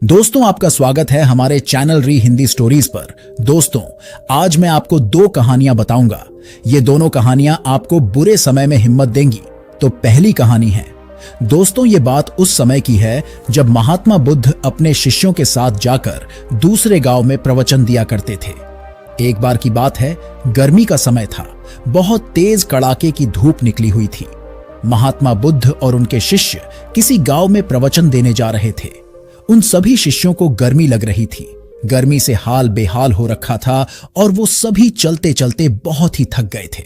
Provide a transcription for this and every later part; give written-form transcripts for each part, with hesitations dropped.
दोस्तों, आपका स्वागत है हमारे चैनल री हिंदी स्टोरीज पर। दोस्तों, आज मैं आपको दो कहानियां बताऊंगा। ये दोनों कहानियां आपको बुरे समय में हिम्मत देंगी। तो पहली कहानी है, दोस्तों, ये बात उस समय की है जब महात्मा बुद्ध अपने शिष्यों के साथ जाकर दूसरे गांव में प्रवचन दिया करते थे। एक बार की बात है, गर्मी का समय था। बहुत तेज कड़ाके की धूप निकली हुई थी। महात्मा बुद्ध और उनके शिष्य किसी गांव में प्रवचन देने जा रहे थे। उन सभी शिष्यों को गर्मी लग रही थी। गर्मी से हाल बेहाल हो रखा था और वो सभी चलते चलते बहुत ही थक गए थे।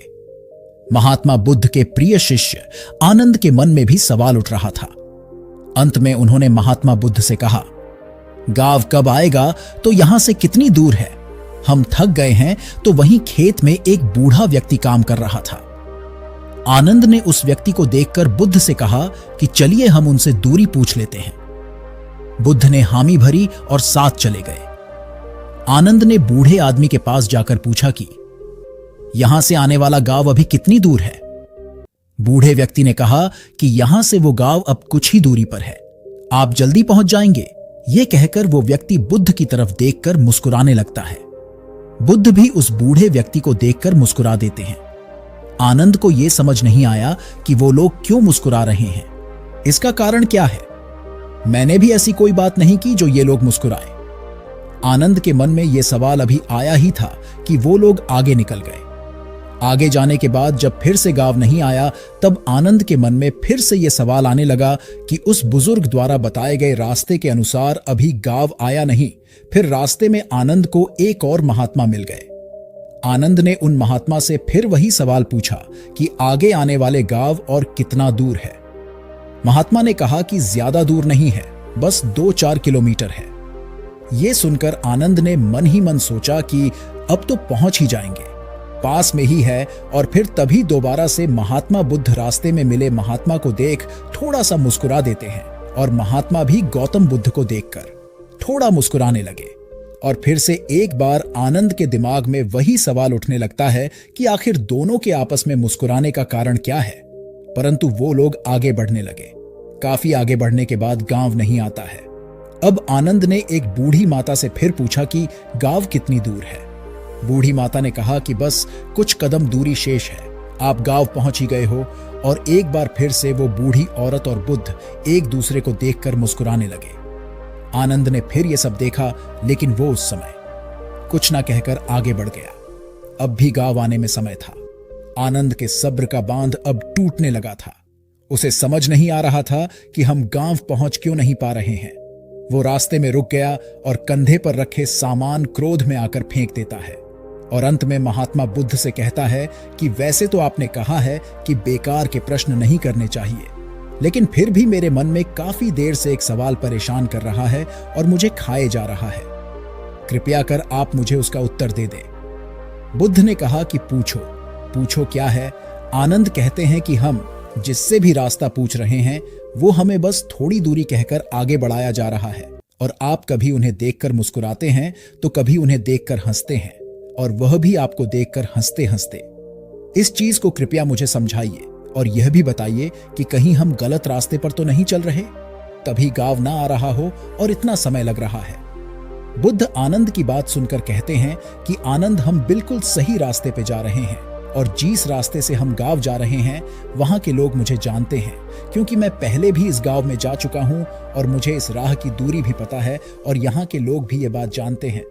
महात्मा बुद्ध के प्रिय शिष्य आनंद के मन में भी सवाल उठ रहा था। अंत में उन्होंने महात्मा बुद्ध से कहा, गांव कब आएगा? तो यहां से कितनी दूर है? हम थक गए हैं। तो वहीं खेत में एक बूढ़ा व्यक्ति काम कर रहा था। आनंद ने उस व्यक्ति को देखकर बुद्ध से कहा कि चलिए हम उनसे दूरी पूछ लेते हैं। बुद्ध ने हामी भरी और साथ चले गए। आनंद ने बूढ़े आदमी के पास जाकर पूछा कि यहां से आने वाला गांव अभी कितनी दूर है? बूढ़े व्यक्ति ने कहा कि यहां से वो गांव अब कुछ ही दूरी पर है, आप जल्दी पहुंच जाएंगे। यह कहकर वो व्यक्ति बुद्ध की तरफ देखकर मुस्कुराने लगता है। बुद्ध भी उस बूढ़े व्यक्ति को देखकर मुस्कुरा देते हैं। आनंद को यह समझ नहीं आया कि वो लोग क्यों मुस्कुरा रहे हैं। इसका कारण क्या है? मैंने भी ऐसी कोई बात नहीं की जो ये लोग मुस्कुराए। आनंद के मन में यह सवाल अभी आया ही था कि वो लोग आगे निकल गए। आगे जाने के बाद जब फिर से गांव नहीं आया, तब आनंद के मन में फिर से यह सवाल आने लगा कि उस बुजुर्ग द्वारा बताए गए रास्ते के अनुसार अभी गांव आया नहीं। फिर रास्ते में आनंद को एक और महात्मा मिल गए। आनंद ने उन महात्मा से फिर वही सवाल पूछा कि आगे आने वाले गांव और कितना दूर है। महात्मा ने कहा कि ज्यादा दूर नहीं है, बस 2-4 किलोमीटर है। यह सुनकर आनंद ने मन ही मन सोचा कि अब तो पहुंच ही जाएंगे, पास में ही है। और फिर तभी दोबारा से महात्मा बुद्ध रास्ते में मिले महात्मा को देख थोड़ा सा मुस्कुरा देते हैं और महात्मा भी गौतम बुद्ध को देखकर थोड़ा मुस्कुराने लगे। और फिर से एक बार आनंद के दिमाग में वही सवाल उठने लगता है कि आखिर दोनों के आपस में मुस्कुराने का कारण क्या है। परंतु वो लोग आगे बढ़ने लगे। काफी आगे बढ़ने के बाद गांव नहीं आता है। अब आनंद ने एक बूढ़ी माता से फिर पूछा कि गांव कितनी दूर है। बूढ़ी माता ने कहा कि बस कुछ कदम दूरी शेष है, आप गांव पहुंच ही गए हो। और एक बार फिर से वो बूढ़ी औरत और बुद्ध एक दूसरे को देखकर मुस्कुराने लगे। आनंद ने फिर ये सब देखा, लेकिन वो उस समय कुछ ना कहकर आगे बढ़ गया। अब भी गांव आने में समय था। आनंद के सब्र का बांध अब टूटने लगा था। उसे समझ नहीं आ रहा था कि हम गांव पहुंच क्यों नहीं पा रहे हैं। वो रास्ते में रुक गया और कंधे पर रखे सामान क्रोध में आकर फेंक देता है। और अंत में महात्मा बुद्ध से कहता है कि वैसे तो आपने कहा है कि बेकार के प्रश्न नहीं करने चाहिए, लेकिन फिर भी मेरे मन में काफी देर से एक सवाल परेशान कर रहा है और मुझे खाए जा रहा है। कृपया कर आप मुझे उसका उत्तर दे दें। बुद्ध ने कहा कि पूछो। पूछो क्या है? आनंद कहते हैं कि हम जिससे भी रास्ता पूछ रहे हैं वो हमें बस थोड़ी दूरी कहकर आगे बढ़ाया जा रहा है। और आप कभी उन्हें देखकर मुस्कुराते हैं तो कभी उन्हें देखकर हंसते हैं, और वह भी आपको देखकर हंसते हंसते। इस चीज को कृपया मुझे समझाइए और यह भी बताइए कि कहीं हम गलत रास्ते पर तो नहीं चल रहे, तभी गांव ना आ रहा हो और इतना समय लग रहा है। बुद्ध आनंद की बात सुनकर कहते हैं कि आनंद, हम बिल्कुल सही रास्ते पे जा रहे हैं और जिस रास्ते से हम गांव जा रहे हैं वहां के लोग मुझे जानते हैं, क्योंकि मैं पहले भी इस गांव में जा चुका हूं और मुझे इस राह की दूरी भी पता है और यहाँ के लोग भी ये बात जानते हैं।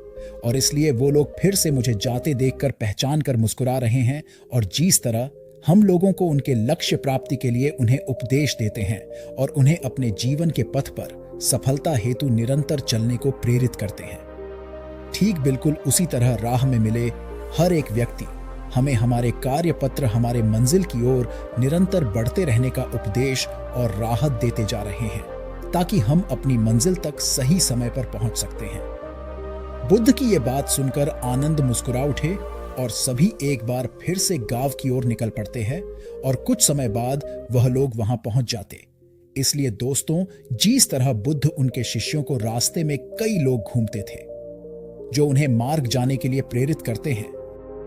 और इसलिए वो लोग फिर से मुझे जाते देखकर पहचान कर मुस्कुरा रहे हैं और जिस तरह हम लोगों को उनके लक्ष्य प्राप्ति के लिए उन्हें उपदेश देते हैं और उन्हें अपने जीवन के पथ पर सफलता हेतु निरंतर चलने को प्रेरित करते हैं। ठीक बिल्कुल उसी तरह राह में मिले हर एक व्यक्ति हमें हमारे कार्य पत्र, हमारे मंजिल की ओर निरंतर बढ़ते रहने का उपदेश और राहत देते जा रहे हैं, ताकि हम अपनी मंजिल तक सही समय पर पहुंच सकते हैं। बुद्ध की यह बात सुनकर आनंद मुस्कुरा उठे और सभी एक बार फिर से गांव की ओर निकल पड़ते हैं और कुछ समय बाद वह लोग वहां पहुंच जाते। इसलिए दोस्तों, जिस तरह बुद्ध उनके शिष्यों को रास्ते में कई लोग घूमते थे जो उन्हें मार्ग जाने के लिए प्रेरित करते हैं,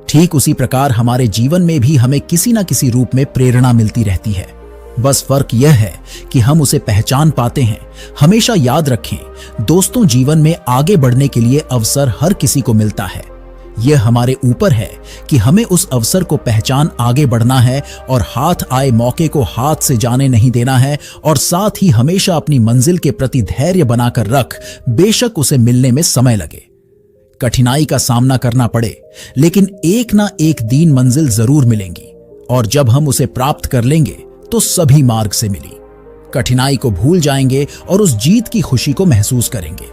ठीक उसी प्रकार हमारे जीवन में भी हमें किसी न किसी रूप में प्रेरणा मिलती रहती है। बस फर्क यह है कि हम उसे पहचान पाते हैं। हमेशा याद रखें दोस्तों, जीवन में आगे बढ़ने के लिए अवसर हर किसी को मिलता है। यह हमारे ऊपर है कि हमें उस अवसर को पहचान आगे बढ़ना है और हाथ आए मौके को हाथ से जाने नहीं देना है, और साथ ही हमेशा अपनी मंजिल के प्रति धैर्य बनाकर रख, बेशक उसे मिलने में समय लगे, कठिनाई का सामना करना पड़े, लेकिन एक ना एक दिन मंजिल जरूर मिलेंगी, और जब हम उसे प्राप्त कर लेंगे तो सभी मार्ग से मिली कठिनाई को भूल जाएंगे और उस जीत की खुशी को महसूस करेंगे।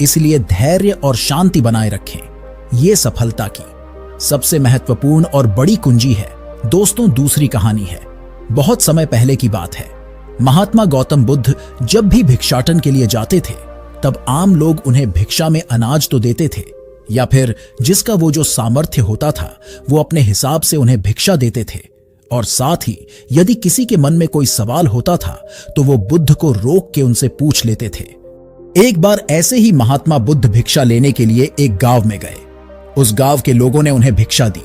इसलिए धैर्य और शांति बनाए रखें, ये सफलता की सबसे महत्वपूर्ण और बड़ी कुंजी है। दोस्तों, दूसरी कहानी है। बहुत समय पहले की बात है। महात्मा गौतम बुद्ध जब भी भिक्षाटन के लिए जाते थे, तब आम लोग उन्हें भिक्षा में अनाज तो देते थे, या फिर जिसका वो जो सामर्थ्य होता था वो अपने हिसाब से उन्हें भिक्षा देते थे। और साथ ही यदि किसी के मन में कोई सवाल होता था तो वो बुद्ध को रोक के उनसे पूछ लेते थे। एक बार ऐसे ही महात्मा बुद्ध भिक्षा लेने के लिए एक गांव में गए। उस गांव के लोगों ने उन्हें भिक्षा दी।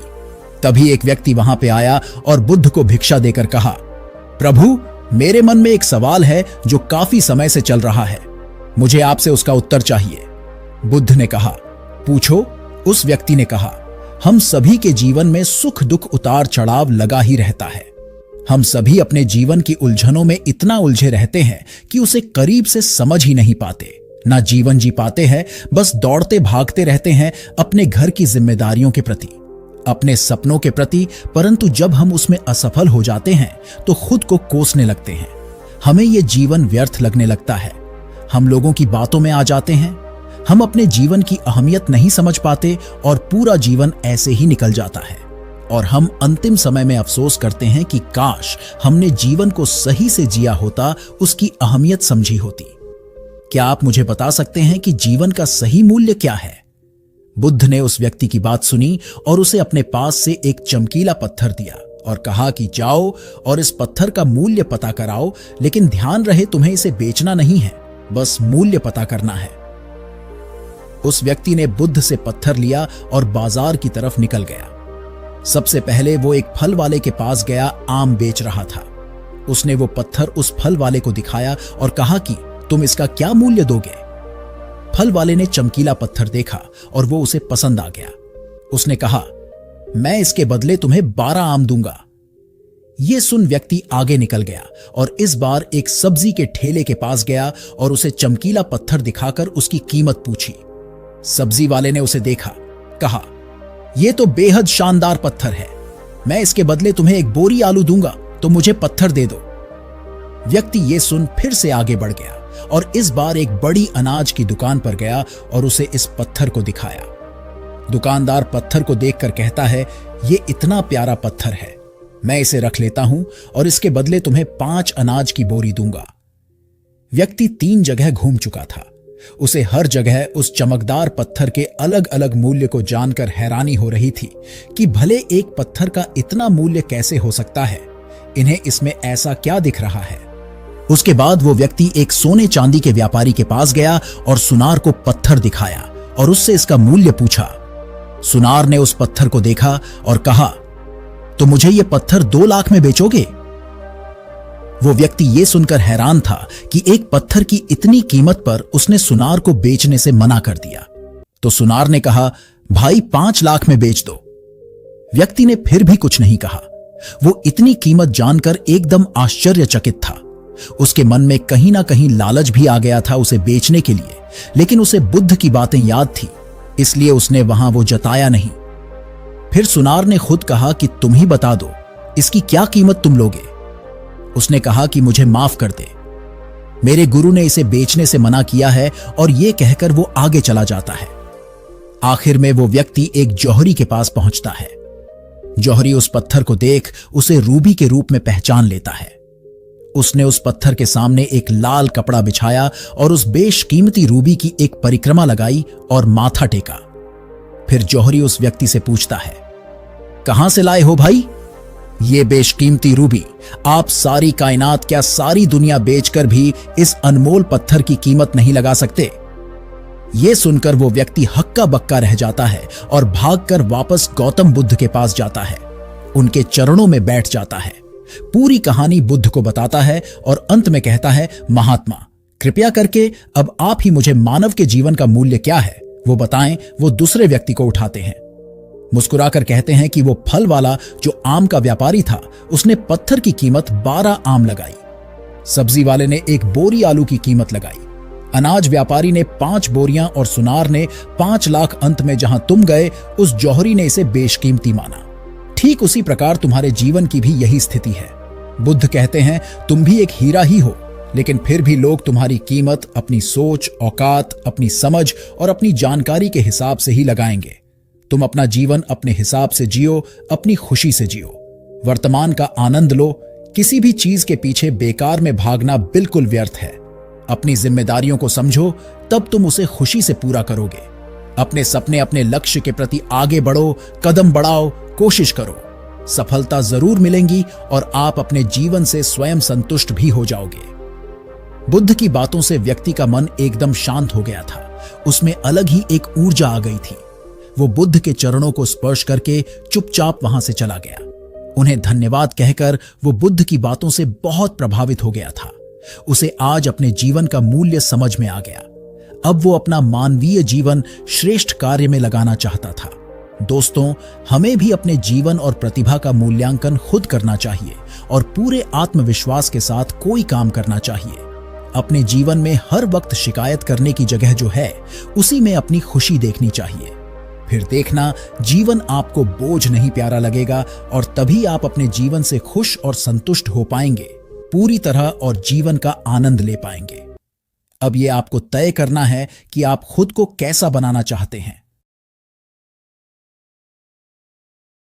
तभी एक व्यक्ति वहां पे आया और बुद्ध को भिक्षा देकर कहा, प्रभु, मेरे मन में एक सवाल है जो काफी समय से चल रहा है, मुझे आपसे उसका उत्तर चाहिए। बुद्ध ने कहा, पूछो। उस व्यक्ति ने कहा, हम सभी के जीवन में सुख दुख उतार चढ़ाव लगा ही रहता है। हम सभी अपने जीवन की उलझनों में इतना उलझे रहते हैं कि उसे करीब से समझ ही नहीं पाते, ना जीवन जी पाते हैं, बस दौड़ते भागते रहते हैं अपने घर की जिम्मेदारियों के प्रति, अपने सपनों के प्रति। परंतु जब हम उसमें असफल हो जाते हैं तो खुद को कोसने लगते हैं। हमें यह जीवन व्यर्थ लगने लगता है। हम लोगों की बातों में आ जाते हैं। हम अपने जीवन की अहमियत नहीं समझ पाते और पूरा जीवन ऐसे ही निकल जाता है, और हम अंतिम समय में अफसोस करते हैं कि काश हमने जीवन को सही से जिया होता, उसकी अहमियत समझी होती। क्या आप मुझे बता सकते हैं कि जीवन का सही मूल्य क्या है? बुद्ध ने उस व्यक्ति की बात सुनी और उसे अपने पास से एक चमकीला पत्थर दिया और कहा कि जाओ और इस पत्थर का मूल्य पता कराओ, लेकिन ध्यान रहे तुम्हें इसे बेचना नहीं है, बस मूल्य पता करना है। उस व्यक्ति ने बुद्ध से पत्थर लिया और बाजार की तरफ निकल गया। सबसे पहले वो एक फल वाले के पास गया, आम बेच रहा था। उसने वो पत्थर उस फल वाले को दिखाया और कहा कि तुम इसका क्या मूल्य दोगे? फल वाले ने चमकीला पत्थर देखा और वो उसे पसंद आ गया। उसने कहा, मैं इसके बदले तुम्हें 12 आम दूंगा। ये सुन व्यक्ति आगे निकल गया और इस बार एक सब्जी के ठेले के पास गया और उसे चमकीला पत्थर दिखाकर उसकी कीमत पूछी। सब्जी वाले ने उसे देखा, कहा, यह तो बेहद शानदार पत्थर है, मैं इसके बदले तुम्हें एक बोरी आलू दूंगा, तो मुझे पत्थर दे दो। व्यक्ति ये सुन फिर से आगे बढ़ गया और इस बार एक बड़ी अनाज की दुकान पर गया और उसे इस पत्थर को दिखाया। दुकानदार पत्थर को देखकर कहता है, ये इतना प्यारा पत्थर है, मैं इसे रख लेता हूं और इसके बदले तुम्हें 5 अनाज की बोरी दूंगा। व्यक्ति 3 जगह घूम चुका था। उसे हर जगह उस चमकदार पत्थर के अलग अलग मूल्य को जानकर हैरानी हो रही थी कि भले एक पत्थर का इतना मूल्य कैसे हो सकता है, इन्हें इसमें ऐसा क्या दिख रहा है। उसके बाद वो व्यक्ति एक सोने चांदी के व्यापारी के पास गया और सुनार को पत्थर दिखाया और उससे इसका मूल्य पूछा। सुनार ने उस पत्थर को देखा और कहा, तो मुझे ये पत्थर 2 लाख में बेचोगे? वो व्यक्ति ये सुनकर हैरान था कि एक पत्थर की इतनी कीमत पर उसने सुनार को बेचने से मना कर दिया। तो सुनार ने कहा, भाई 5 लाख में बेच दो। व्यक्ति ने फिर भी कुछ नहीं कहा। वो इतनी कीमत जानकर एकदम आश्चर्यचकित था। उसके मन में कहीं ना कहीं लालच भी आ गया था उसे बेचने के लिए, लेकिन उसे बुद्ध की बातें याद थी, इसलिए उसने वहां वो जताया नहीं। फिर सुनार ने खुद कहा कि तुम ही बता दो, इसकी क्या कीमत तुम लोगे? उसने कहा कि मुझे माफ कर दे, मेरे गुरु ने इसे बेचने से मना किया है, और यह कहकर वो आगे चला जाता है। आखिर में वो व्यक्ति एक जौहरी के पास पहुंचता है। जौहरी उस पत्थर को देख उसे रूबी के रूप में पहचान लेता है। उसने उस पत्थर के सामने एक लाल कपड़ा बिछाया और उस बेशकीमती रूबी की एक परिक्रमा लगाई और माथा टेका। फिर जौहरी उस व्यक्ति से पूछता है, कहां से लाए हो भाई ये बेशकीमती रूबी? आप सारी कायनात, क्या सारी दुनिया बेचकर भी इस अनमोल पत्थर की कीमत नहीं लगा सकते? यह सुनकर वो व्यक्ति हक्का बक्का रह जाता है और भागकर वापस गौतम बुद्ध के पास जाता है। उनके चरणों में बैठ जाता है। पूरी कहानी बुद्ध को बताता है और अंत में कहता है, महात्मा कृपया करके अब आप ही मुझे मानव के जीवन का मूल्य क्या है वो बताएं। वो दूसरे व्यक्ति को उठाते हैं, मुस्कुराकर कहते हैं कि वो फल वाला जो आम का व्यापारी था उसने पत्थर की कीमत 12 आम लगाई, सब्जी वाले ने 1 बोरी आलू की कीमत लगाई, अनाज व्यापारी ने 5 बोरियां और सुनार ने 5 लाख। अंत में जहां तुम गए उस जौहरी ने इसे बेशकीमती माना। ठीक उसी प्रकार तुम्हारे जीवन की भी यही स्थिति है। बुद्ध कहते हैं तुम भी एक हीरा ही हो, लेकिन फिर भी लोग तुम्हारी कीमत अपनी सोच, औकात, अपनी समझ और अपनी जानकारी के हिसाब से ही लगाएंगे। तुम अपना जीवन अपने हिसाब से जियो, अपनी खुशी से जियो, वर्तमान का आनंद लो। किसी भी चीज के पीछे बेकार में भागना बिल्कुल व्यर्थ है। अपनी जिम्मेदारियों को समझो, तब तुम उसे खुशी से पूरा करोगे। अपने सपने, अपने लक्ष्य के प्रति आगे बढ़ो, कदम बढ़ाओ, कोशिश करो। सफलता जरूर मिलेंगी और आप अपने जीवन से स्वयं संतुष्ट भी हो जाओगे। बुद्ध की बातों से व्यक्ति का मन एकदम शांत हो गया था। उसमें अलग ही एक ऊर्जा आ गई थी। वो बुद्ध के चरणों को स्पर्श करके चुपचाप वहां से चला गया। उन्हें धन्यवाद कहकर वो बुद्ध की बातों से बहुत प्रभावित हो गया था। उसे आज अपने जीवन का मूल्य समझ में आ गया। अब वो अपना मानवीय जीवन श्रेष्ठ कार्य में लगाना चाहता था। दोस्तों, हमें भी अपने जीवन और प्रतिभा का मूल्यांकन खुद करना चाहिए और पूरे आत्मविश्वास के साथ कोई काम करना चाहिए। अपने जीवन में हर वक्त शिकायत करने की जगह जो है, उसी में अपनी खुशी देखनी चाहिए। फिर देखना, जीवन आपको बोझ नहीं प्यारा लगेगा और तभी आप अपने जीवन से खुश और संतुष्ट हो पाएंगे पूरी तरह और जीवन का आनंद ले पाएंगे। अब ये आपको तय करना है कि आप खुद को कैसा बनाना चाहते हैं।